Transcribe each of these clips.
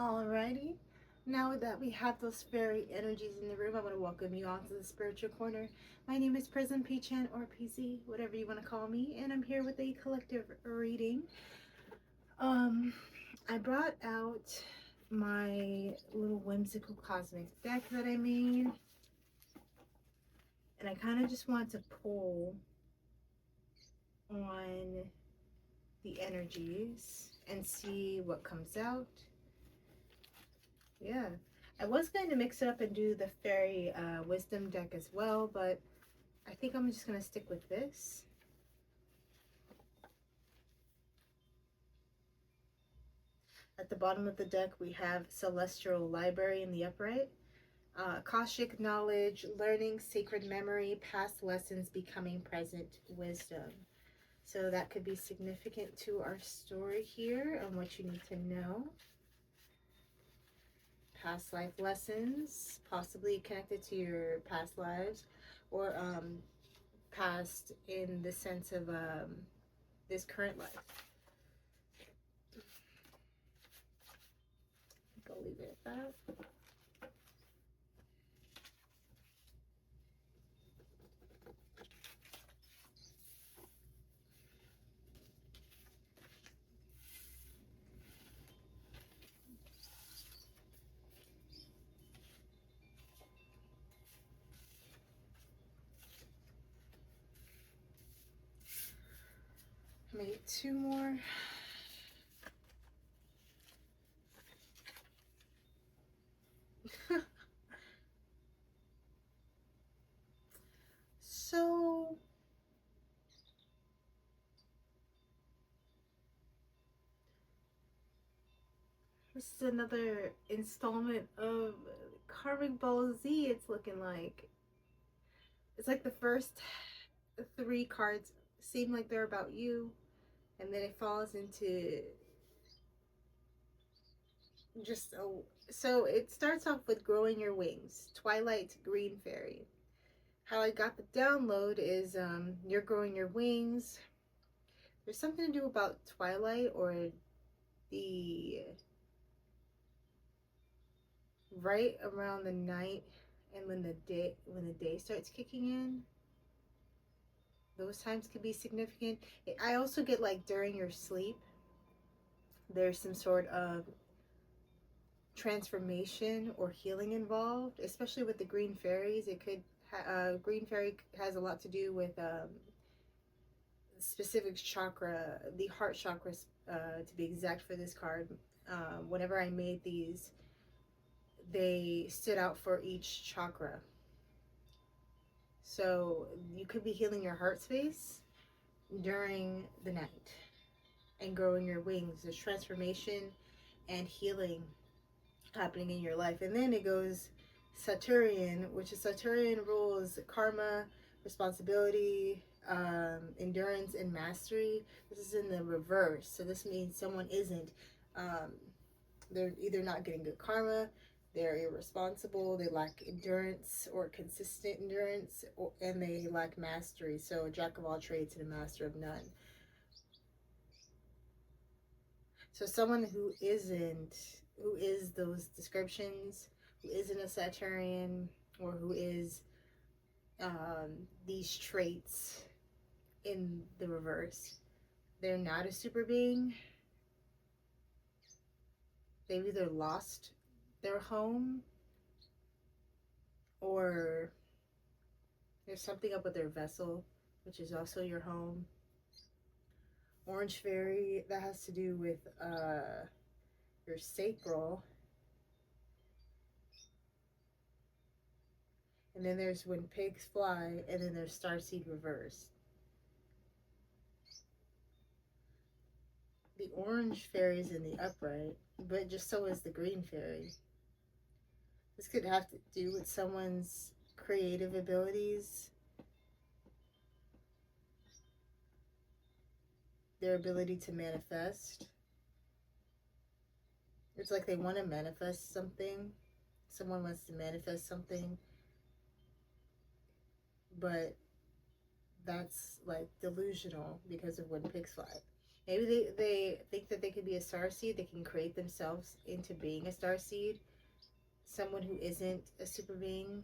Alrighty. Now that we have those fairy energies in the room, I want to welcome you onto the spiritual corner. My name is Prism P-Chan or PC, whatever you want to call me, and I'm here with a collective reading. Um, I brought out my little whimsical cosmic deck that I made, and I kind of just want to pull on the energies and see what comes out. Yeah. I was going to mix it up and do the fairy wisdom deck as well, but I think I'm just going to stick with this. At the bottom of the deck, we have Celestial Library in the upright. Akashic knowledge, learning, sacred memory, past lessons, becoming present wisdom. So that could be significant to our story here and what you need to know. Past life lessons, possibly connected to your past lives, or past in the sense of this current life. I'll leave it at that. Maybe two more. So this is another installment of Karmic Ball Z. It's looking like it's like the first three cards seem like they're about you, and then it falls into just so it starts off with growing your wings, Twilight Green Fairy. How I got the download is you're growing your wings. There's something to do about twilight or the right around the night and when the day starts kicking in. Those times could be significant. I also get like during your sleep, there's some sort of transformation or healing involved, especially with the green fairies. It could green fairy has a lot to do with specific chakra, the heart chakra, to be exact for this card. Whenever I made these, they stood out for each chakra. So you could be healing your heart space during the night and growing your wings. There's transformation and healing happening in your life. And then it goes Saturnian, which is Saturnian rules karma, responsibility, endurance, and mastery. This is in the reverse. So this means someone isn't, they're either not getting good karma, they're irresponsible, they lack endurance or consistent endurance, and they lack mastery. So a jack of all trades and a master of none. So someone who is those descriptions, who isn't a Saturnian, or who is these traits in the reverse, they're not a super being. They've either lost their home or there's something up with their vessel, which is also your home. Orange fairy, that has to do with your sacral. And then there's when pigs fly, and then there's starseed reverse. The orange fairy is in the upright, but just so is the green fairy. This could have to do with someone's creative abilities, their ability to manifest. It's like they want to manifest something. Someone wants to manifest something, but that's like delusional because of when pigs fly. Maybe they think that they could be a starseed. They can create themselves into being a starseed. Someone who isn't a super being.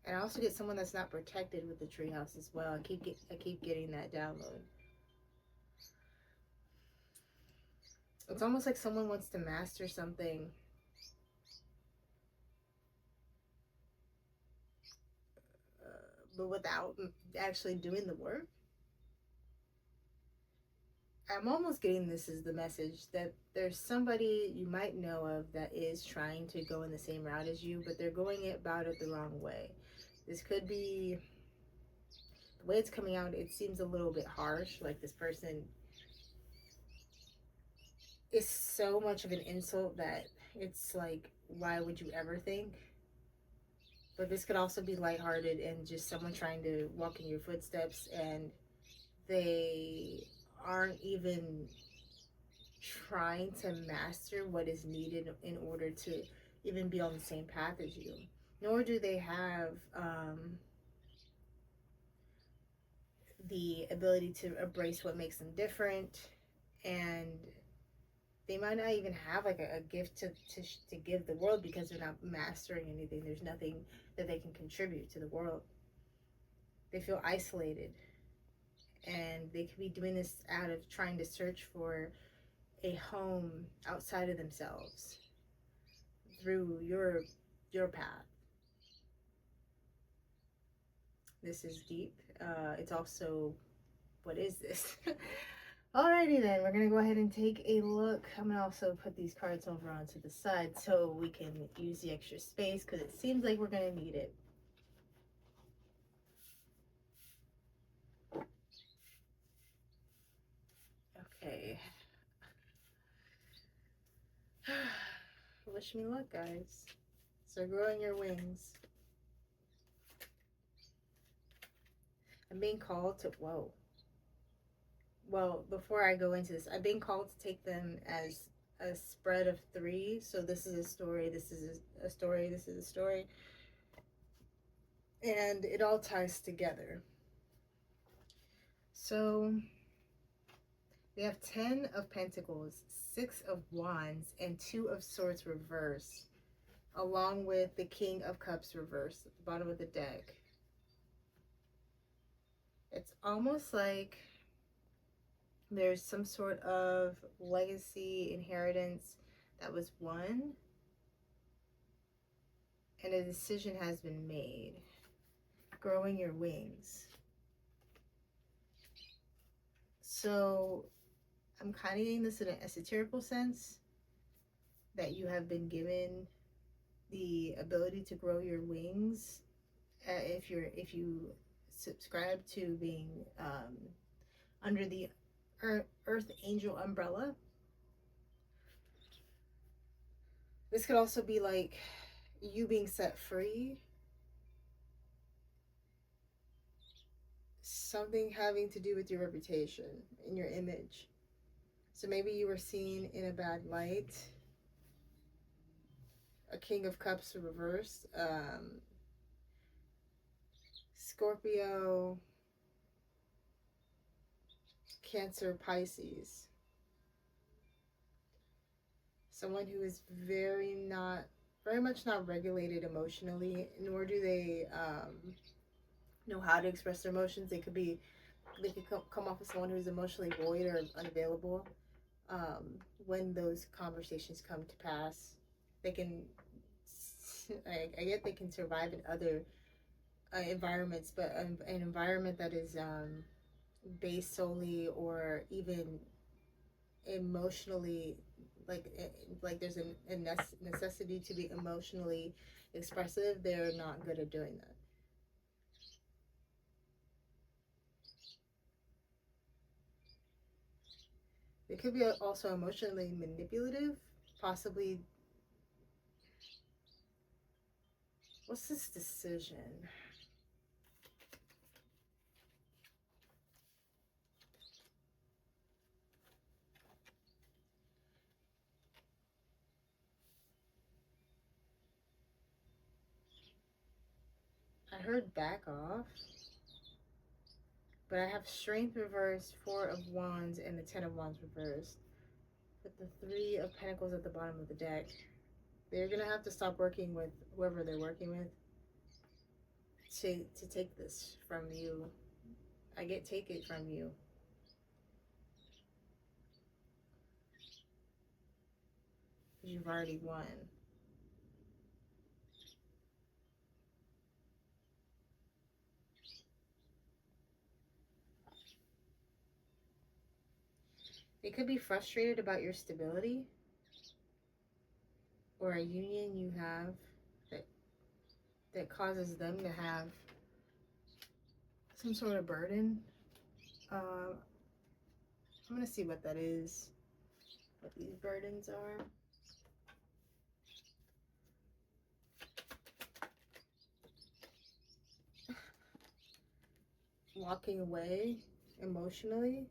And I also get someone that's not protected with the treehouse as well. I keep getting that download. It's almost like someone wants to master something, but without actually doing the work. I'm almost getting this as the message that there's somebody you might know of that is trying to go in the same route as you, but they're going about it the wrong way. This could be the way it's coming out. It seems a little bit harsh. Like this person is so much of an insult that it's like, why would you ever think? But this could also be lighthearted and just someone trying to walk in your footsteps, and they aren't even trying to master what is needed in order to even be on the same path as you. Nor do they have the ability to embrace what makes them different, and they might not even have like a gift to give the world because they're not mastering anything. There's nothing that they can contribute to the world. They feel isolated, and they could be doing this out of trying to search for a home outside of themselves through your path. This is deep. It's also, what is this? Alrighty then, we're gonna go ahead and take a look. I'm gonna also put these cards over onto the side so we can use the extra space because it seems like we're gonna need it. Okay. Wish me luck, guys. So growing your wings. I'm being called to, whoa. Well, before I go into this, I'm being called to take them as a spread of three. So this is a story, this is a story, this is a story. And it all ties together. So we have 10 of Pentacles, 6 of Wands, and 2 of Swords reversed, along with the King of Cups reversed at the bottom of the deck. It's almost like there's some sort of legacy inheritance that was won, and a decision has been made. Growing your wings. So I'm kind of getting this in an esoterical sense, that you have been given the ability to grow your wings if you subscribe to being under the earth angel umbrella. This could also be like you being set free, something having to do with your reputation and your image. So maybe you were seen in a bad light. A King of Cups reversed. Scorpio, Cancer, Pisces. Someone who is very much not regulated emotionally, nor do they know how to express their emotions. They could come off as someone who's emotionally void or unavailable. When those conversations come to pass, they can, I get they can survive in other environments, but an environment that is based solely or even emotionally, like like there's a necessity to be emotionally expressive, they're not good at doing that. It could be also emotionally manipulative, possibly. What's this decision? I heard back off, But I have Strength reversed, Four of Wands, and the Ten of Wands reversed. With the Three of Pentacles at the bottom of the deck. They're going to have to stop working with whoever they're working with to take this from you. I get take it from you. You've already won. They could be frustrated about your stability or a union you have that causes them to have some sort of burden. I'm going to see what that is, what these burdens are. Walking away emotionally.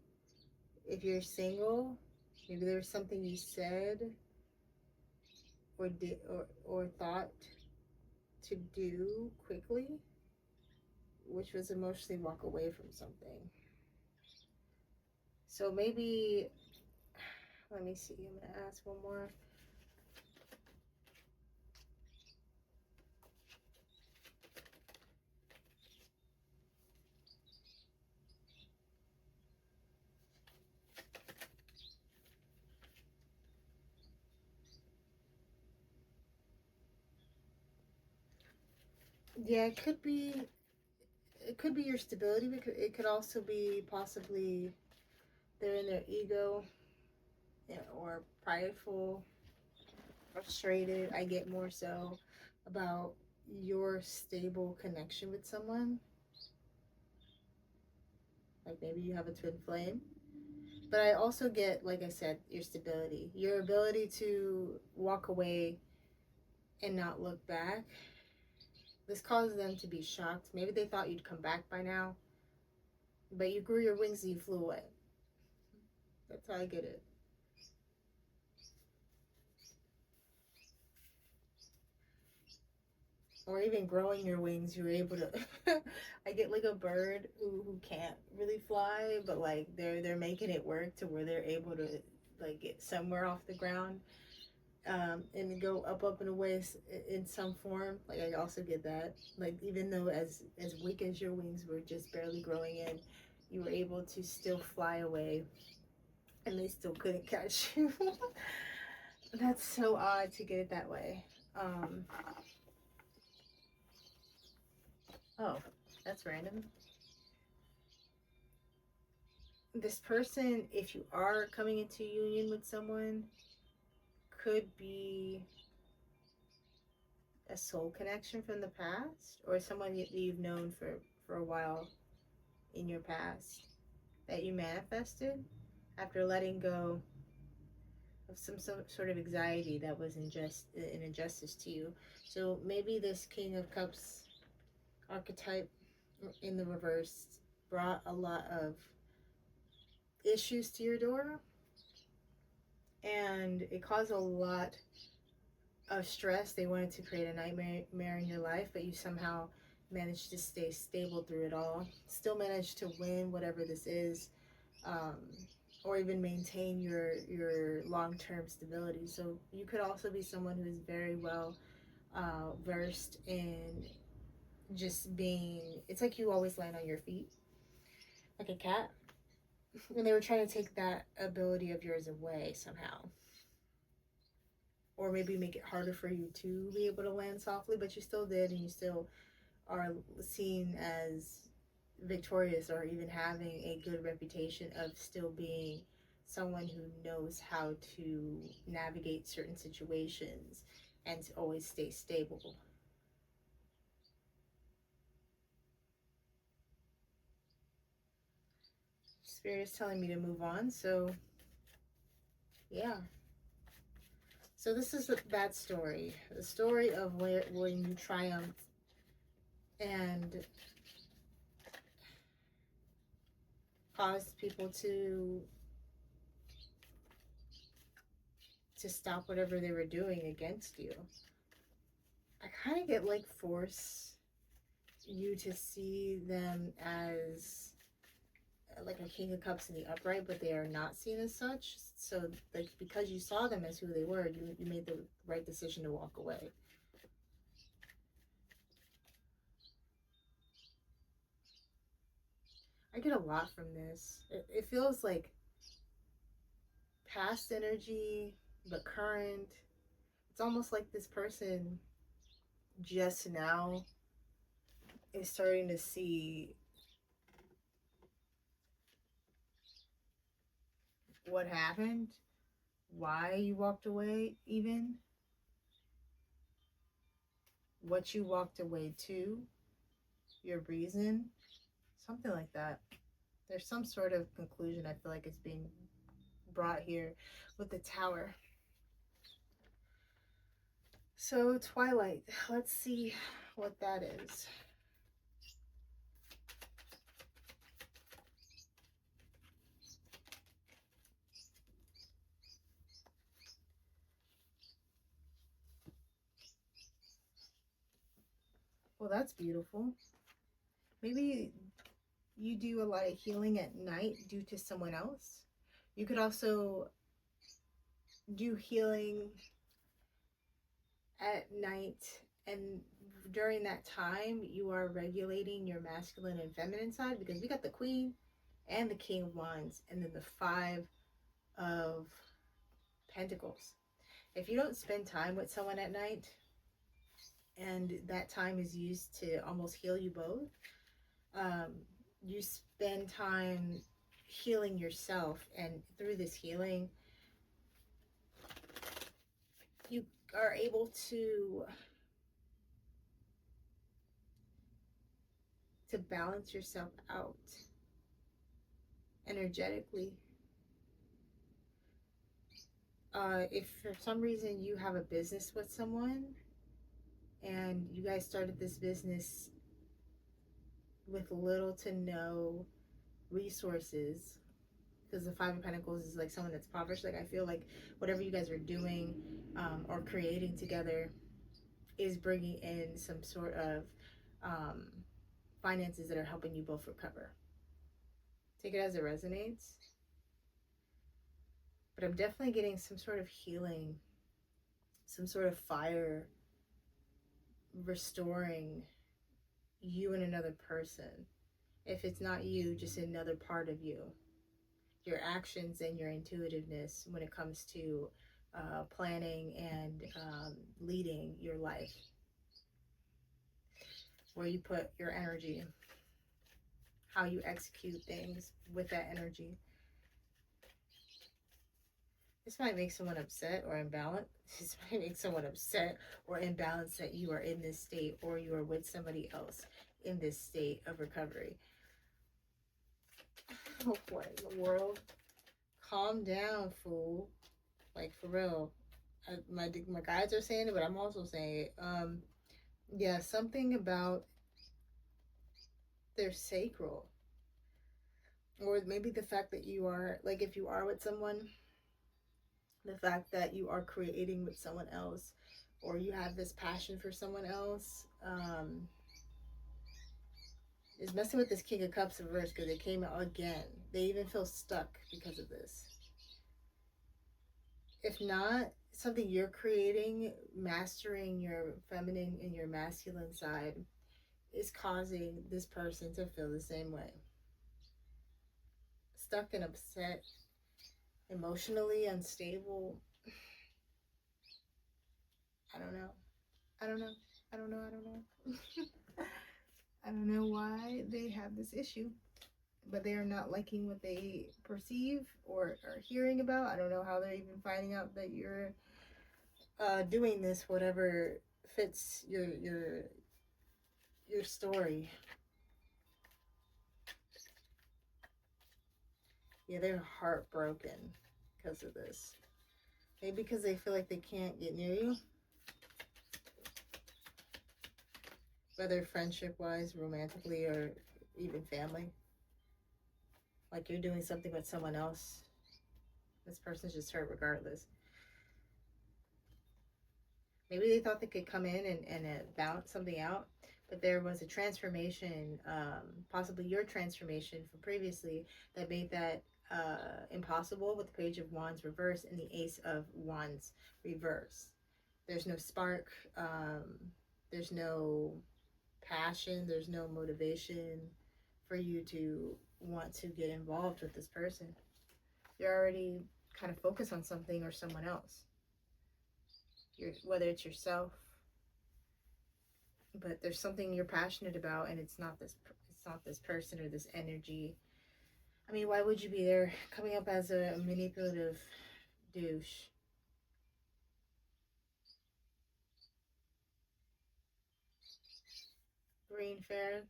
If you're single, maybe there's something you said or did or thought to do quickly, which was emotionally walk away from something. So maybe, let me see, I'm going to ask one more. Yeah, it could be your stability. It could also be possibly they're in their ego, or prideful, frustrated. I get more so about your stable connection with someone. Like maybe you have a twin flame. But I also get, like I said, your stability, your ability to walk away and not look back. This causes them to be shocked. Maybe they thought you'd come back by now, but you grew your wings and you flew away. That's how I get it. Or even growing your wings, you were able to. I get like a bird who can't really fly, but like they're making it work to where they're able to like get somewhere off the ground, and go up and away in some form. Like I also get that. Like even though as weak as your wings were just barely growing in, you were able to still fly away, and they still couldn't catch you. That's so odd to get it that way. Oh, that's random. This person, if you are coming into union with someone, could be a soul connection from the past, or someone that you've known for a while in your past that you manifested after letting go of some sort of anxiety that was an injustice to you. So maybe this King of Cups archetype in the reverse brought a lot of issues to your door, and it caused a lot of stress. They wanted to create a nightmare in your life, but you somehow managed to stay stable through it all, still managed to win whatever this is, um, or even maintain your long-term stability. So you could also be someone who is very well versed in just being, it's like you always land on your feet like a cat, and they were trying to take that ability of yours away somehow, or maybe make it harder for you to be able to land softly, but you still did, and you still are seen as victorious, or even having a good reputation of still being someone who knows how to navigate certain situations and to always stay stable. Spirit is telling me to move on, so yeah. So this is that story, the story of when you triumphed and caused people to stop whatever they were doing against you. I kind of get like force you to see them as like a King of Cups in the upright, but they are not seen as such. So, like, because you saw them as who they were, you made the right decision to walk away. I get a lot from this. It feels like past energy, but current. It's almost like this person just now is starting to see what happened, why you walked away, even what you walked away to, your reason, something like that. There's some sort of conclusion I feel like is being brought here with the tower. So, Twilight, let's see what that is. Well, that's beautiful. Maybe you do a lot of healing at night due to someone else. You could also do healing at night, and during that time you are regulating your masculine and feminine side, because we got the Queen and the King of Wands and then the Five of Pentacles. If you don't spend time with someone at night and that time is used to almost heal you both, um, you spend time healing yourself, and through this healing you are able to balance yourself out energetically. If for some reason you have a business with someone and you guys started this business with little to no resources, because the Five of Pentacles is like someone that's impoverished, like I feel like whatever you guys are doing or creating together is bringing in some sort of um, finances that are helping you both recover. Take it as it resonates. But I'm definitely getting some sort of healing, some sort of fire restoring you and another person. If it's not you, just another part of you. Your actions and your intuitiveness when it comes to planning and leading your life. Where you put your energy, how you execute things with that energy. This might make someone upset or imbalanced. This might make someone upset or imbalanced that you are in this state, or you are with somebody else in this state of recovery. Oh, what in the world? Calm down, fool. Like, for real. My guides are saying it, but I'm also saying it. Yeah, something about their sacral. Or maybe the fact that you are, like, if you are with someone, the fact that you are creating with someone else, or you have this passion for someone else, is messing with this King of Cups reverse, because it came out again. They even feel stuck because of this. If not, something you're creating, mastering your feminine and your masculine side, is causing this person to feel the same way. Stuck and upset, emotionally unstable. I don't know. I don't know. I don't know. I don't know. I don't know why they have this issue, but they are not liking what they perceive or are hearing about. I don't know how they're even finding out that you're doing this, whatever fits your story. Yeah, they're heartbroken because of this. Maybe because they feel like they can't get near you. Whether friendship wise, romantically, or even family. Like you're doing something with someone else. This person's just hurt regardless. Maybe they thought they could come in and balance something out. but there was a transformation, possibly your transformation from previously, that made that impossible with the Page of Wands reverse and the Ace of Wands reverse. There's no spark, there's no passion, there's no motivation for you to want to get involved with this person. You're already kind of focused on something or someone else. Whether it's yourself, but there's something you're passionate about, and it's not this person or this energy. I mean, why would you be there coming up as a manipulative douche? Green fairy.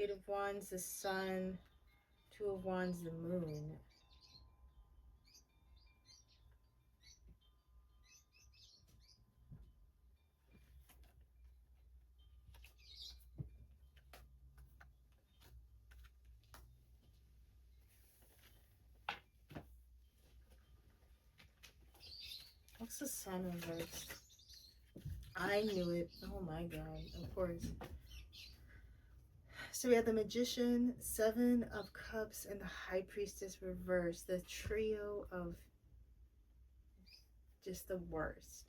Eight of Wands, the Sun. Two of Wands, the Moon. What's the Sun reversed? I knew it. Oh my god, of course. So we have the Magician, Seven of Cups, and the High Priestess reversed. The trio of just the worst.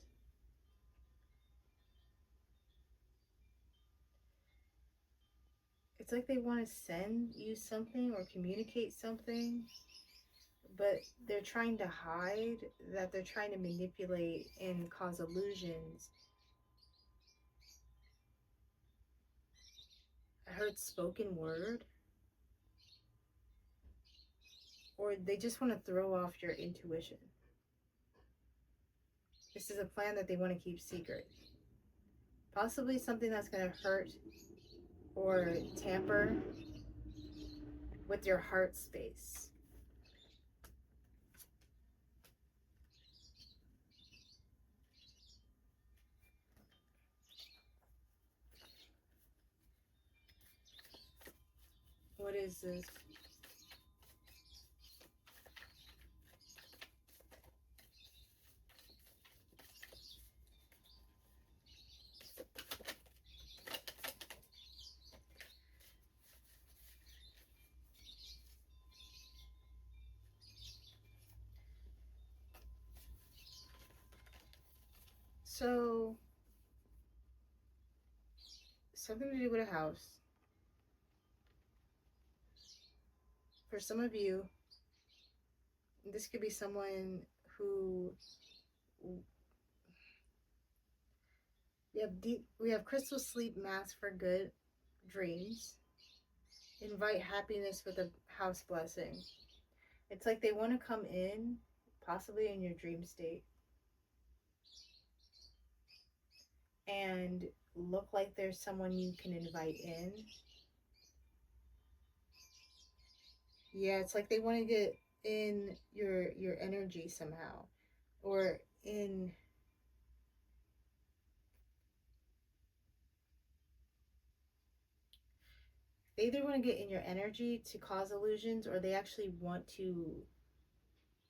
It's like they want to send you something or communicate something, but they're trying to hide that they're trying to manipulate and cause illusions. I heard spoken word, or they just want to throw off your intuition. This is a plan that they want to keep secret. Possibly something that's going to hurt or tamper with your heart space. What is this? So, something to do with a house. For some of you, this could be someone who we have crystal sleep mask for good dreams. Invite happiness with a house blessing. It's like they want to come in, possibly in your dream state, and look like there's someone you can invite in. Yeah, it's like they want to get in your energy somehow, or in. They either want to get in your energy to cause illusions, or they actually want you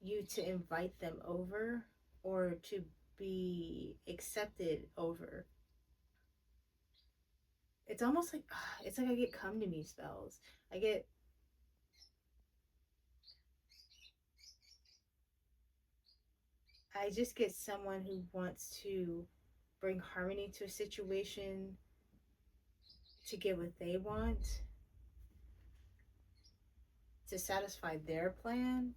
to invite them over, or to be accepted over. It's almost like it's like I get come to me spells. I just get someone who wants to bring harmony to a situation, to get what they want, to satisfy their plan.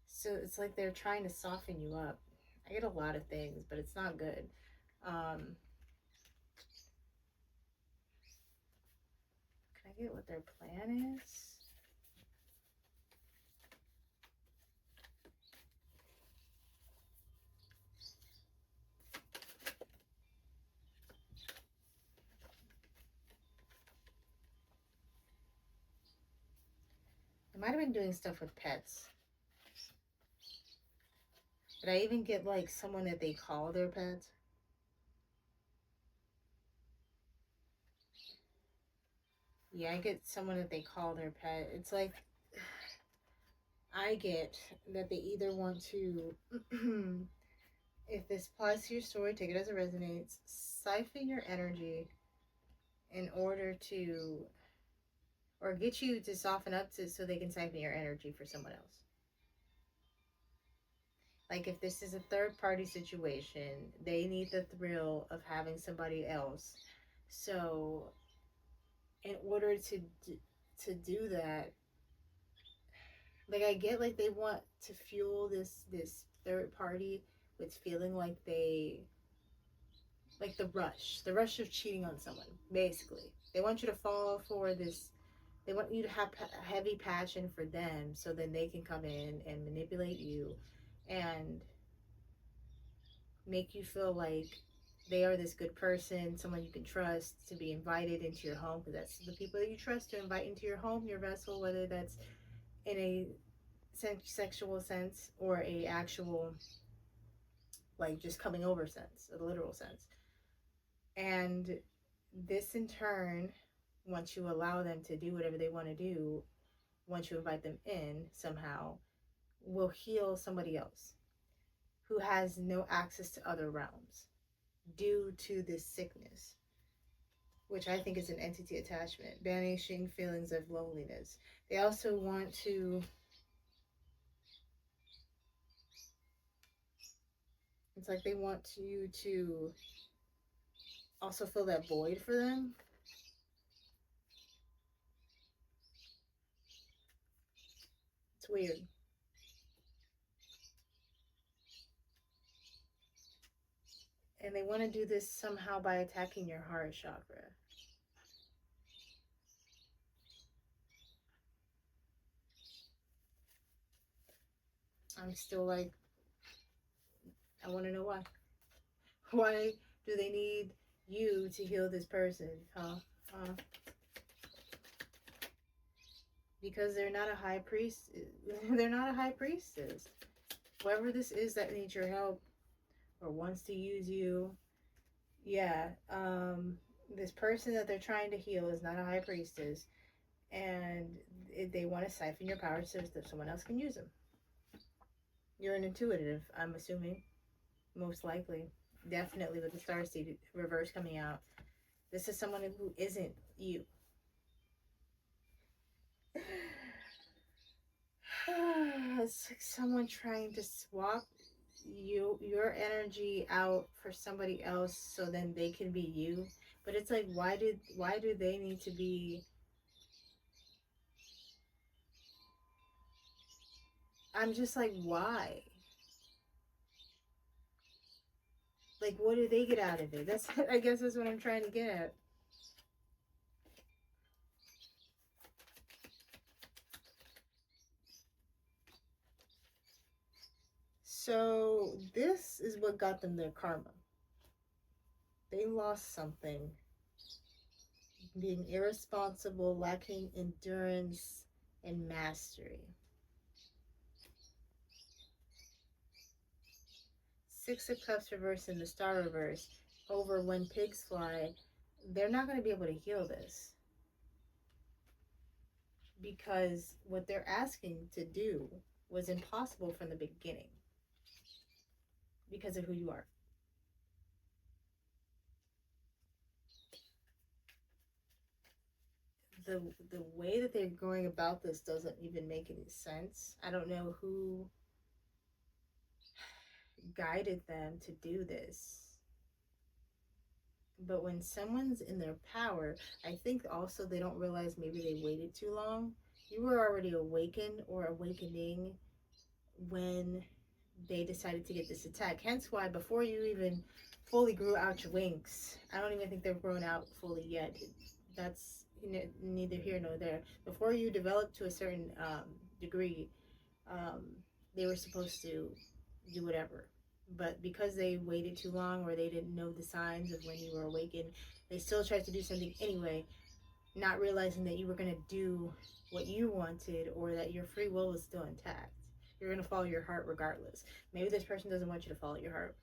So it's like they're trying to soften you up. I get a lot of things, but it's not good. Can I get what their plan is? I might have been doing stuff with pets. Did I even get like someone that they call their pet? Yeah, I get someone that they call their pet. It's like I get that they either want to, if this applies to your story, take it as it resonates, siphon your energy in order to, or get you to soften up to, so they can siphon your energy for someone else. Like if this is a third party situation, they need the thrill of having somebody else. So in order to do that, like I get like they want to fuel this third party with feeling like they, like the rush of cheating on someone. Basically, they want you to fall for this. They want you to have heavy passion for them, so then they can come in and manipulate you, and make you feel like they are this good person, someone you can trust to be invited into your home, because that's the people that you trust to invite into your home, your vessel, whether that's in a sexual sense or a actual, like, just coming over sense, a literal sense. And this in turn, once you allow them to do whatever they want to do, once you invite them in somehow, will heal somebody else who has no access to other realms due to this sickness, which I think is an entity attachment, banishing feelings of loneliness. They also want to, it's like they want you to also fill that void for them. It's weird. And they want to do this somehow by attacking your heart chakra. I'm still like, I want to know why. Why do they need you to heal this person? Because they're not a high priest. They're not a high priestess. Whoever this is that needs your help or wants to use you, yeah, this person that they're trying to heal is not a high priestess, and they want to siphon your power so that someone else can use them. You're an intuitive, I'm assuming, most likely, definitely with the star seed reverse coming out. This is someone who isn't you. It's like someone trying to swap your energy out for somebody else so then they can be you. But it's like, why do they need to be, I'm just like, why? Like, what do they get out of it? That's I guess that's what I'm trying to get at. So this is what got them their karma. They lost something, being irresponsible, lacking endurance and mastery. Six of Cups reverse and the Star reverse over when pigs fly. They're not going to be able to heal this because what they're asking to do was impossible from the beginning because of who you are. The way that they're going about this doesn't even make any sense. I don't know who guided them to do this. But when someone's in their power, I think also they don't realize maybe they waited too long. You were already awakened or awakening when they decided to get this attack. Hence why before you even fully grew out your wings, I don't even think they've grown out fully yet. That's neither here nor there. Before you developed to a certain degree, um, they were supposed to do whatever. But because they waited too long or they didn't know the signs of when you were awakened, they still tried to do something anyway, not realizing that you were going to do what you wanted or that your free will was still intact. You're going to follow your heart regardless. Maybe this person doesn't want you to follow your heart,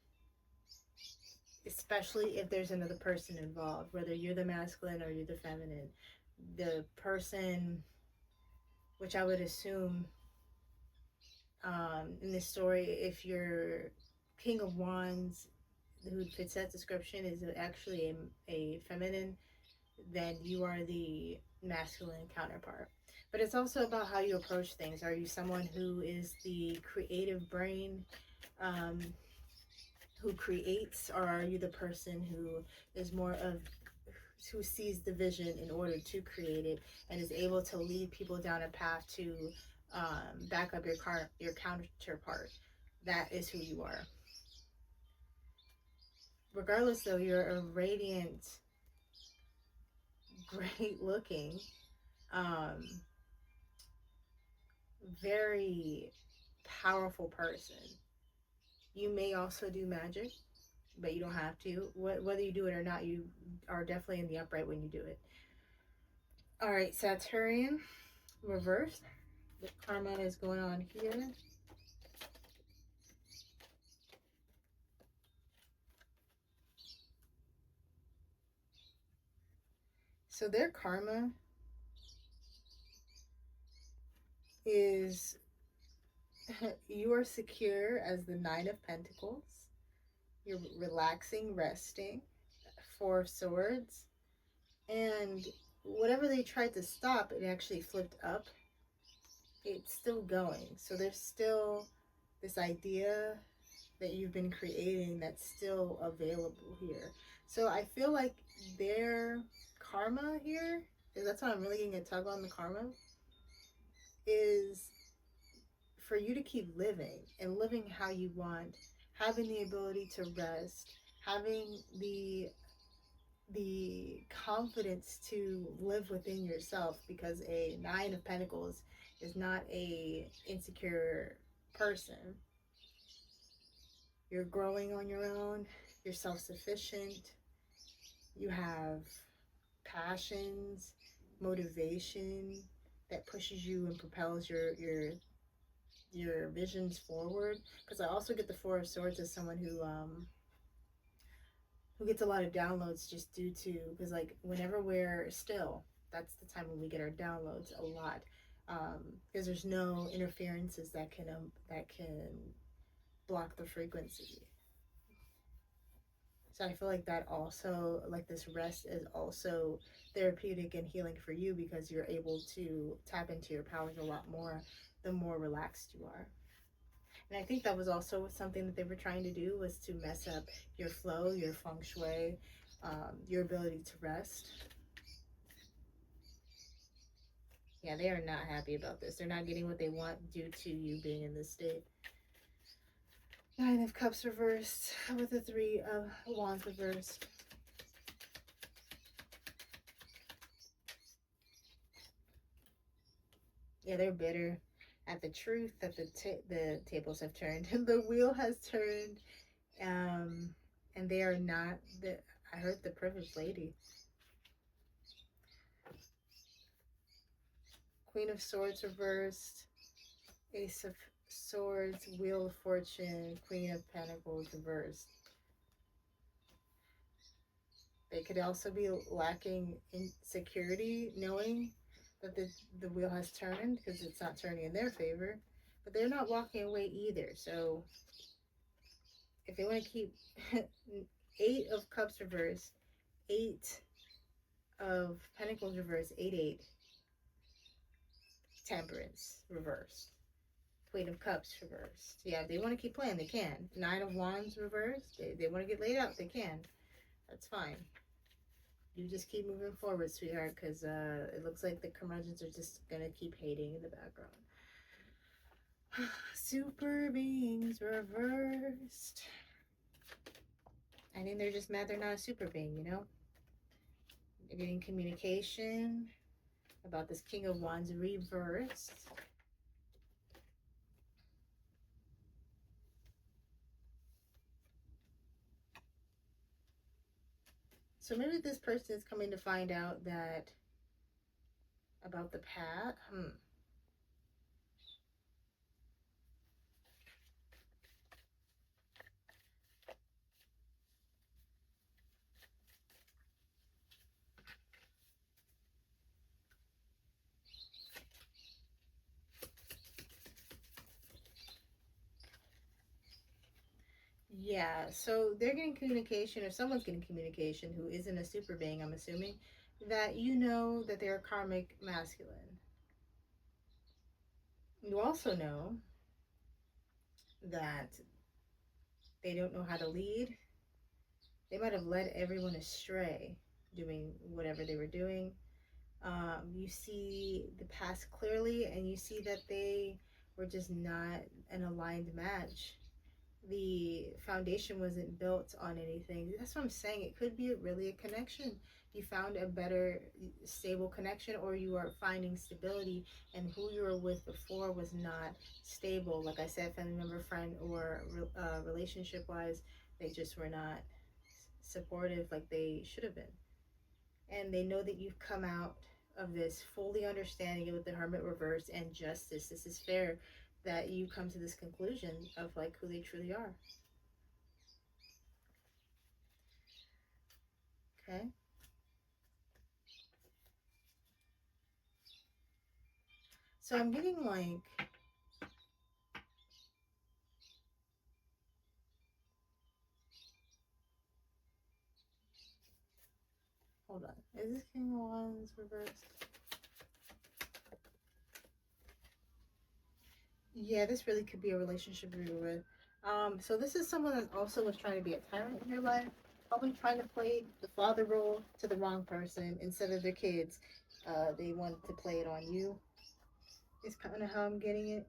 especially if there's another person involved, whether you're the masculine or you're the feminine. The person, which I would assume In this story, if your King of Wands, who fits that description, is actually a feminine, then you are the masculine counterpart. But it's also about how you approach things. Are you someone who is the creative brain, um, who creates, or are you the person who is more of who sees the vision in order to create it and is able to lead people down a path to back up your counterpart? That is who you are. Regardless, though, you're a radiant, great looking, um, very powerful person. You may also do magic, but you don't have to. Whether you do it or not, you are definitely in the upright when you do it. All right, Saturnian reverse. The karma is going on here. So their karma is you are secure as the Nine of Pentacles. You're relaxing, resting. Four of Swords. And whatever they tried to stop, it actually flipped up. It's still going. So there's still this idea that you've been creating that's still available here. So I feel like their karma here, that's what I'm really getting a tug on the karma, is for you to keep living and living how you want, having the ability to rest, having the confidence to live within yourself, because a Nine of Pentacles is not a insecure person. You're growing on your own, you're self-sufficient, you have passions, motivation that pushes you and propels your visions forward. Because I also get the Four of Swords as someone who gets a lot of downloads just due to, because like whenever we're still, that's the time when we get our downloads a lot, because there's no interferences that can block the frequency. So I feel like that also, like this rest is also therapeutic and healing for you, because you're able to tap into your powers a lot more the more relaxed you are. And I think that was also something that they were trying to do, was to mess up your flow, your feng shui, your ability to rest. Yeah, they are not happy about this. They're not getting what they want due to you being in this state. Nine of Cups reversed with the Three of Wands reversed. Yeah, they're bitter at the truth that the tables have turned and the wheel has turned, and they are not the. I heard the privileged lady. Queen of Swords reversed, Ace of Swords, Wheel of Fortune, Queen of Pentacles reversed. They could also be lacking in security, knowing that the wheel has turned, because it's not turning in their favor. But they're not walking away either. So if they want to keep Eight of Cups reversed, Eight of Pentacles reversed, 8-8, Temperance reversed, Queen of Cups reversed. Yeah, if they want to keep playing, they can. Nine of Wands reversed. They want to get laid out, they can. That's fine. You just keep moving forward, sweetheart, because it looks like the curmudgeons are just going to keep hating in the background. Super beings reversed. I think they're just mad they're not a super being, you know? They're getting communication about this King of Wands reversed. So maybe this person is coming to find out that about the path. Yeah, so they're getting communication, or someone's getting communication who isn't a super being, I'm assuming, that you know that they're karmic masculine. You also know that they don't know how to lead. They might have led everyone astray doing whatever they were doing. You see the past clearly, and you see that they were just not an aligned match. The foundation wasn't built on anything. That's what I'm saying. It could be really a connection. You found a better, stable connection, or you are finding stability, and who you were with before was not stable. Like I said, family member, friend, or relationship wise, they just were not supportive like they should have been. And they know that you've come out of this fully understanding it with the Hermit reverse and justice. This is fair, that you come to this conclusion of like who they truly are. Okay. So I'm getting like, hold on. Is this King of Wands reversed? Yeah, this really could be a relationship you were with. So this is someone that also was trying to be a tyrant in your life, probably trying to play the father role to the wrong person instead of their kids. They wanted to play it on you. Is kind of how I'm getting it.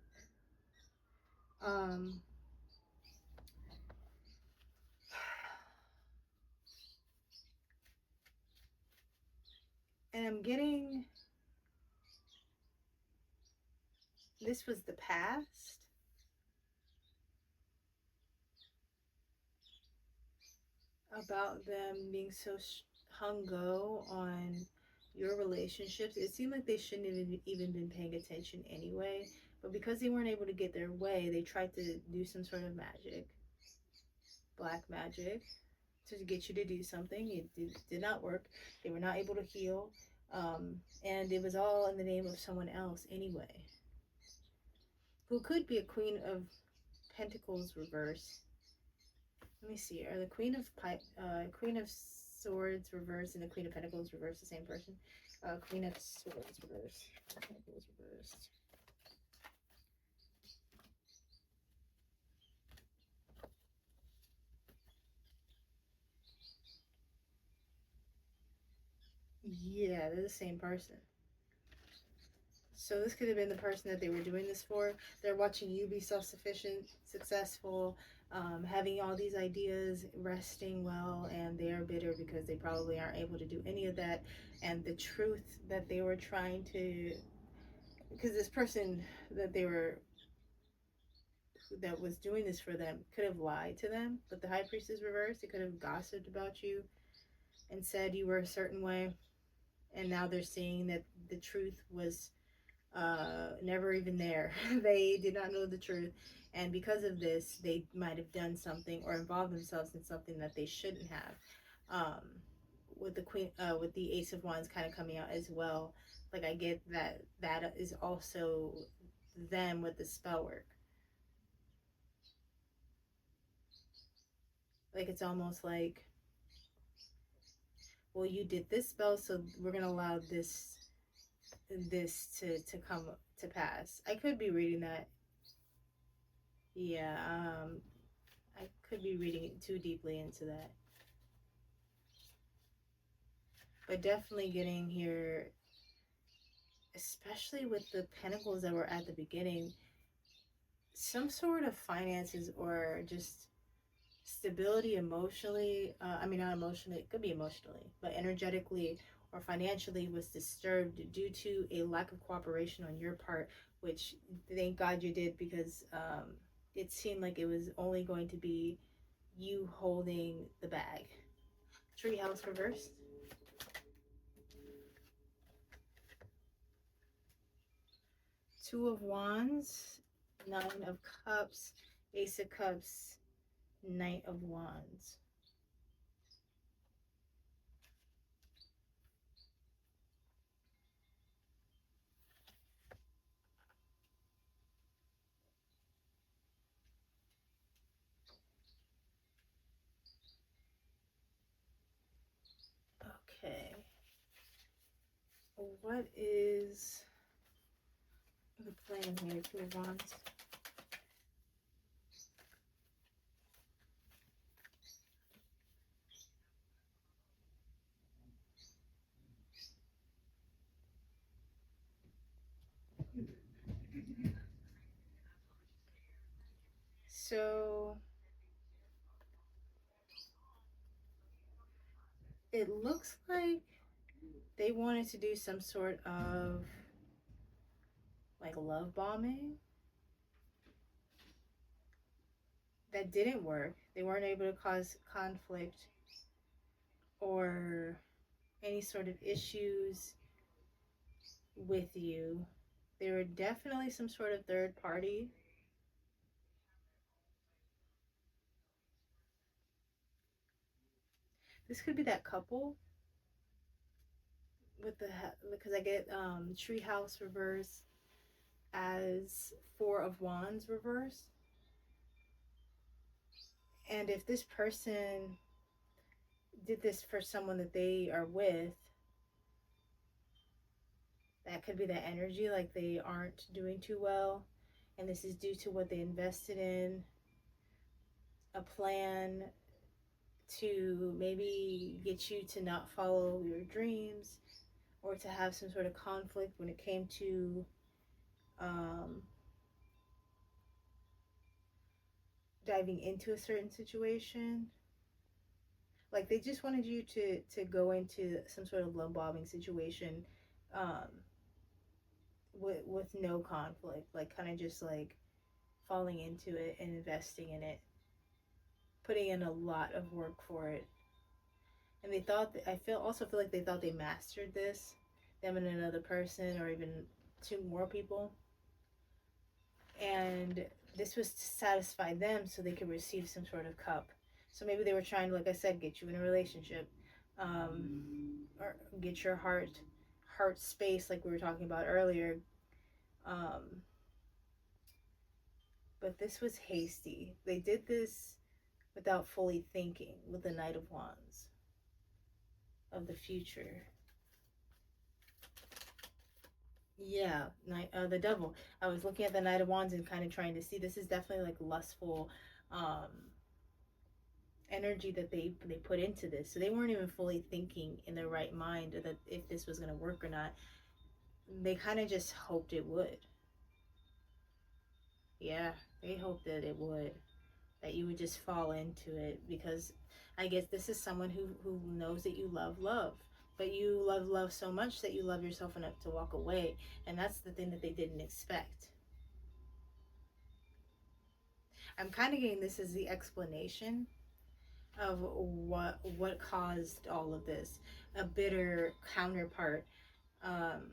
Um, and I'm getting, this was the past about them being so hung go on your relationships. It seemed like they shouldn't have even been paying attention anyway, but because they weren't able to get their way, they tried to do some sort of magic, black magic, to get you to do something. It did not work. They were not able to heal, and it was all in the name of someone else anyway, who could be a Queen of Pentacles reverse. Let me see. Are the Queen of Swords reversed and the Queen of Pentacles reversed the same person? Queen of Swords reversed. Pentacles reversed. Yeah, they're the same person. So this could have been the person that they were doing this for. They're watching you be self-sufficient, successful, having all these ideas, resting well, and they are bitter because they probably aren't able to do any of that. And the truth that they were trying to, because this person that they were that was doing this for them could have lied to them, but the high priest is reversed. It could have gossiped about you and said you were a certain way, and now they're seeing that the truth was never even there. They did not know the truth, and because of this, they might have done something or involved themselves in something that they shouldn't have. With the with the Ace of Wands kind of coming out as well, like I get that that is also them with the spell work. Like it's almost like, well, you did this spell, so we're gonna allow this to come to pass. I could be reading that. Yeah, I could be reading it too deeply into that. But definitely getting here, especially with the pentacles that were at the beginning, some sort of finances or just stability emotionally. I mean, not emotionally, it could be emotionally, but energetically or financially was disturbed due to a lack of cooperation on your part, which thank God you did, because it seemed like it was only going to be you holding the bag. Treehouse reversed. Two of Wands, Nine of Cups, Ace of Cups, Knight of Wands. Okay. What is the plan here, Two of Wands? So it looks like they wanted to do some sort of like love bombing. That didn't work. They weren't able to cause conflict or any sort of issues with you. There were definitely some sort of third party. This could be that couple with the, because I get treehouse reverse as Four of Wands reverse. And if this person did this for someone that they are with, that could be that energy, like they aren't doing too well, and this is due to what they invested in, a plan to maybe get you to not follow your dreams or to have some sort of conflict when it came to um, diving into a certain situation. Like they just wanted you to go into some sort of love bombing situation um, with no conflict, like kind of just like falling into it and investing in it, putting in a lot of work for it. And they thought I feel like they thought they mastered this, them and another person or even two more people, and this was to satisfy them so they could receive some sort of cup. So maybe they were trying to, like I said, get you in a relationship, or get your heart space, like we were talking about earlier. Um, but this was hasty. They did this without fully thinking with the Knight of Wands of the future. Yeah, the devil. I was looking at the Knight of Wands and kind of trying to see. This is definitely like lustful um, energy that they put into this. So they weren't even fully thinking in their right mind that if this was gonna work or not. They kind of just hoped it would. Yeah, they hoped that it would. That you would just fall into it because I guess this is someone who knows that you love, but you love so much that you love yourself enough to walk away, and that's the thing that they didn't expect. I'm kind of getting this as the explanation of what caused all of this. A bitter counterpart um,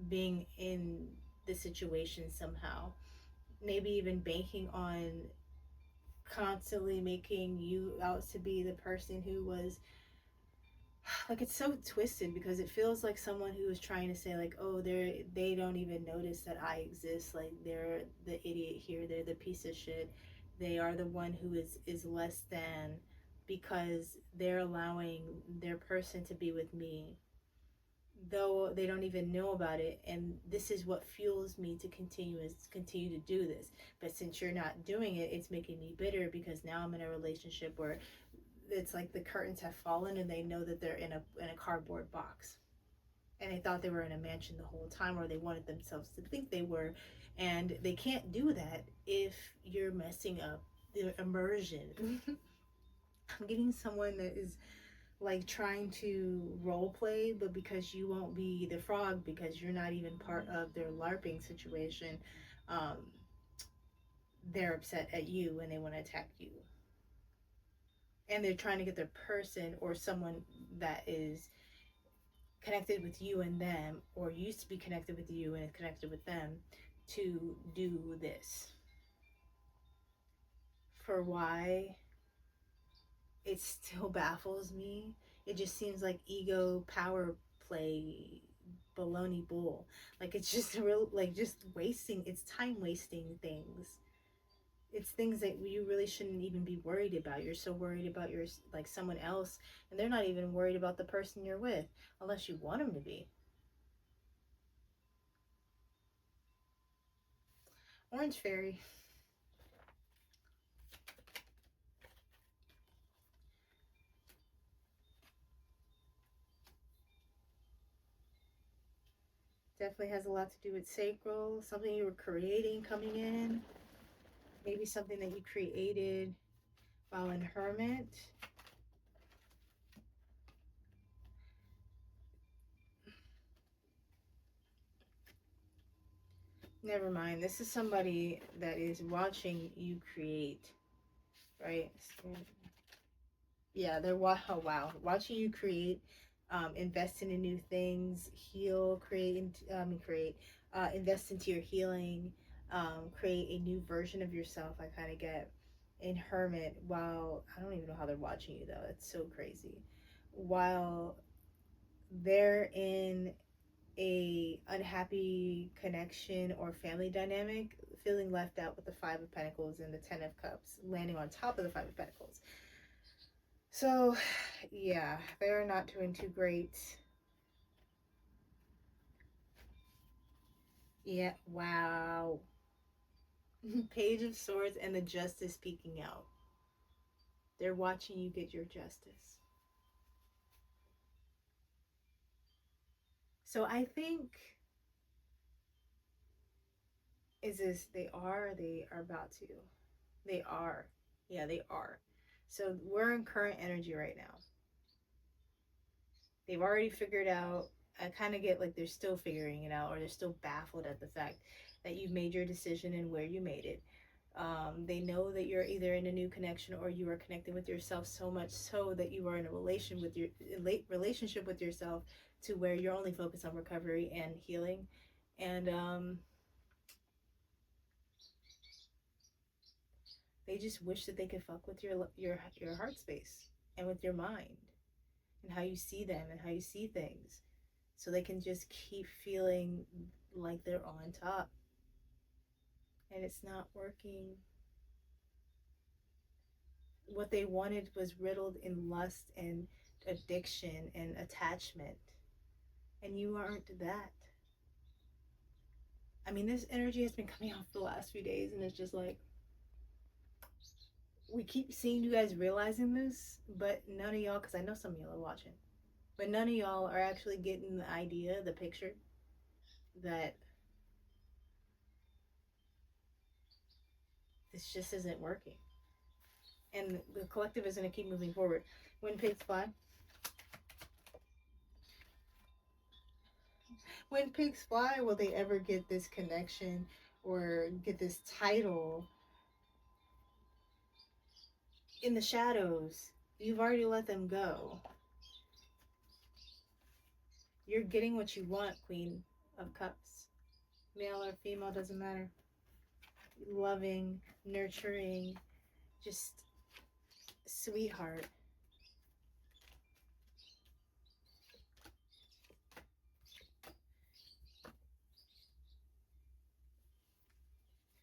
being in the situation somehow, maybe even banking on constantly making you out to be the person who was like, it's so twisted because it feels like someone who is trying to say like, oh, they don't even notice that I exist, like they're the idiot here, they're the piece of shit, they are the one who is less than because they're allowing their person to be with me, though they don't even know about it, and this is what fuels me to continue to do this. But since you're not doing it, it's making me bitter because now I'm in a relationship where it's like the curtains have fallen and they know that they're in a cardboard box, and they thought they were in a mansion the whole time, or they wanted themselves to think they were, and they can't do that if you're messing up the immersion. I'm getting someone that is like trying to role play, but because you won't be the frog because you're not even part of their LARPing situation, um, they're upset at you and they want to attack you. And they're trying to get their person or someone that is connected with you and them, or used to be connected with you and is connected with them, to do this. For why, it still baffles me. It just seems like ego power play baloney bull. Like it's just real, like just wasting, it's time wasting things. It's things that you really shouldn't even be worried about. You're so worried about your, like, someone else, and they're not even worried about the person you're with, unless you want them to be. Orange fairy. Definitely has a lot to do with sacral, something you were creating coming in, maybe something that you created while in hermit. Never mind. This is somebody that is watching you create, right? Yeah, they're oh wow, watching you create, invest in new things, heal, invest into your healing, create a new version of yourself. I kind of get in hermit while I don't even know how they're watching you though. It's so crazy. While they're in a unhappy connection or family dynamic, feeling left out with the Five of Pentacles and the Ten of Cups landing on top of the Five of Pentacles. So, yeah, they're not doing too great. Yeah, wow. Page of Swords and the Justice peeking out. They're watching you get your justice. So I think, is this they are about to. They are. Yeah, they are. So we're in current energy right now. They've already figured out. I kind of get like they're still figuring it out, or they're still baffled at the fact that you've made your decision and where you made it. They know that you're either in a new connection or you are connecting with yourself so much so that you are in a relationship with yourself to where you're only focused on recovery and healing, and they just wish that they could fuck with your heart space and with your mind and how you see them and how you see things, so they can just keep feeling like they're on top, and it's not working. What they wanted was riddled in lust and addiction and attachment, and you aren't that. I mean, this energy has been coming off the last few days, and it's just like we keep seeing you guys realizing this, but none of y'all, because I know some of y'all are watching, but none of y'all are actually getting the idea, the picture that this just isn't working, and the collective is going to keep moving forward. When pigs fly, when pigs fly, will they ever get this connection or get this title? In the shadows, you've already let them go. You're getting what you want, Queen of Cups. Male or female, doesn't matter. Loving, nurturing, just sweetheart.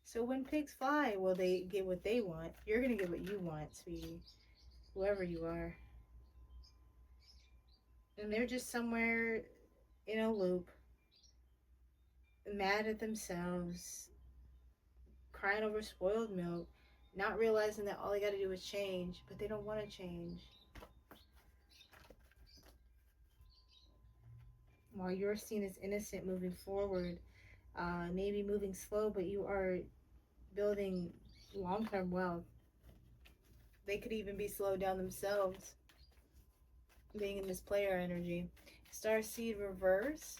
So when pigs fly, will they get what they want? You're going to get what you want, sweetie. Whoever you are. And they're just somewhere in a loop, mad at themselves, crying over spoiled milk, not realizing that all they got to do is change, but they don't want to change. While you're seen as innocent moving forward, maybe moving slow, but you are building long-term wealth. They could even be slowed down themselves, being in this player energy. Star seed reverse.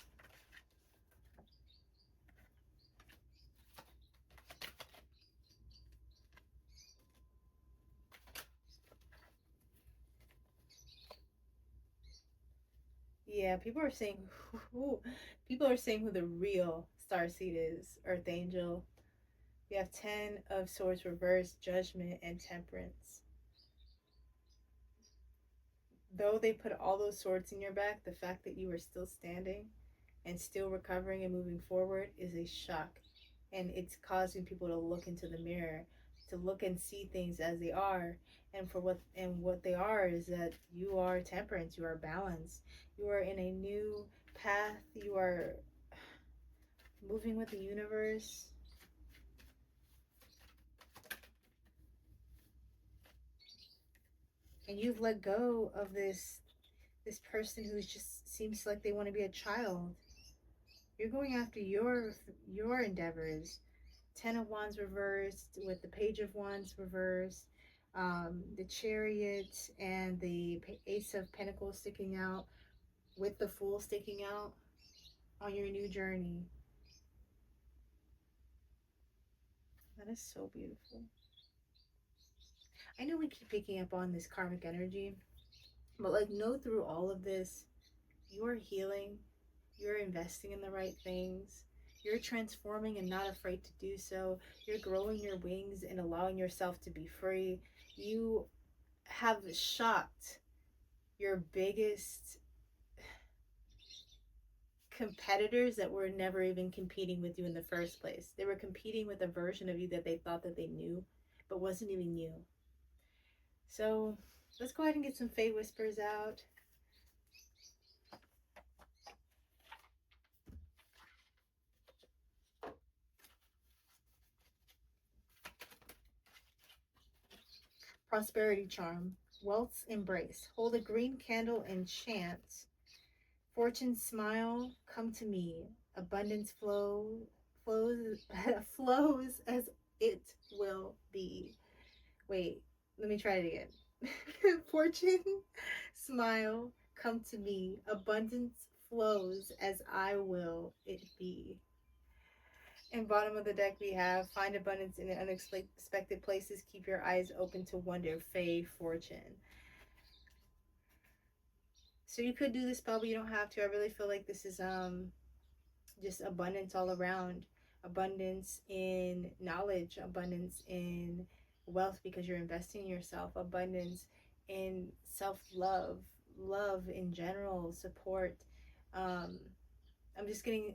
Yeah, people are saying who the real star seed is. Earth angel. We have 10 of swords reverse, judgment, and temperance. Though they put all those swords in your back, the fact that you are still standing and still recovering and moving forward is a shock. And it's causing people to look into the mirror to look and see things as they are. And for what they are is that you are temperance, you are balance, you are in a new path, you are moving with the universe. And you've let go of this person who just seems like they want to be a child. You're going after your endeavors. Ten of Wands reversed with the Page of Wands reversed, the Chariot and the Ace of Pentacles sticking out with the Fool sticking out on your new journey. That is so beautiful. I know we keep picking up on this karmic energy, but like know through all of this, you're healing, you're investing in the right things, you're transforming and not afraid to do so, you're growing your wings and allowing yourself to be free. You have shocked your biggest competitors that were never even competing with you in the first place. They were competing with a version of you that they thought that they knew, but wasn't even you. So let's go ahead and get some Fae Whispers out. Prosperity charm. Wealth's embrace. Hold a green candle and chant. Fortune smile, come to me. Abundance flows flows as it will be. Wait, let me try it again. Fortune smile, come to me. Abundance flows as I will it be. And bottom of the deck we have find abundance in unexpected places. Keep your eyes open to wonder. Fae Fortune. So you could do this spell, but you don't have to. I really feel like this is just abundance all around. Abundance in knowledge, abundance in wealth because you're investing in yourself, abundance in self-love, love in general, support. I'm just getting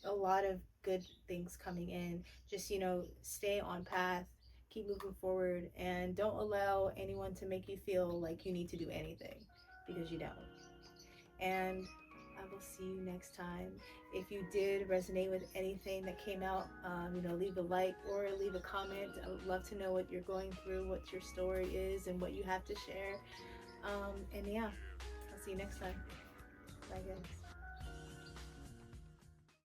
a lot of good things coming in. Just, stay on path, keep moving forward, and don't allow anyone to make you feel like you need to do anything because you don't. And I will see you next time. If you did resonate with anything that came out, leave a like or leave a comment. I would love to know what you're going through, what your story is, and what you have to share. And yeah, I'll see you next time. Bye, guys.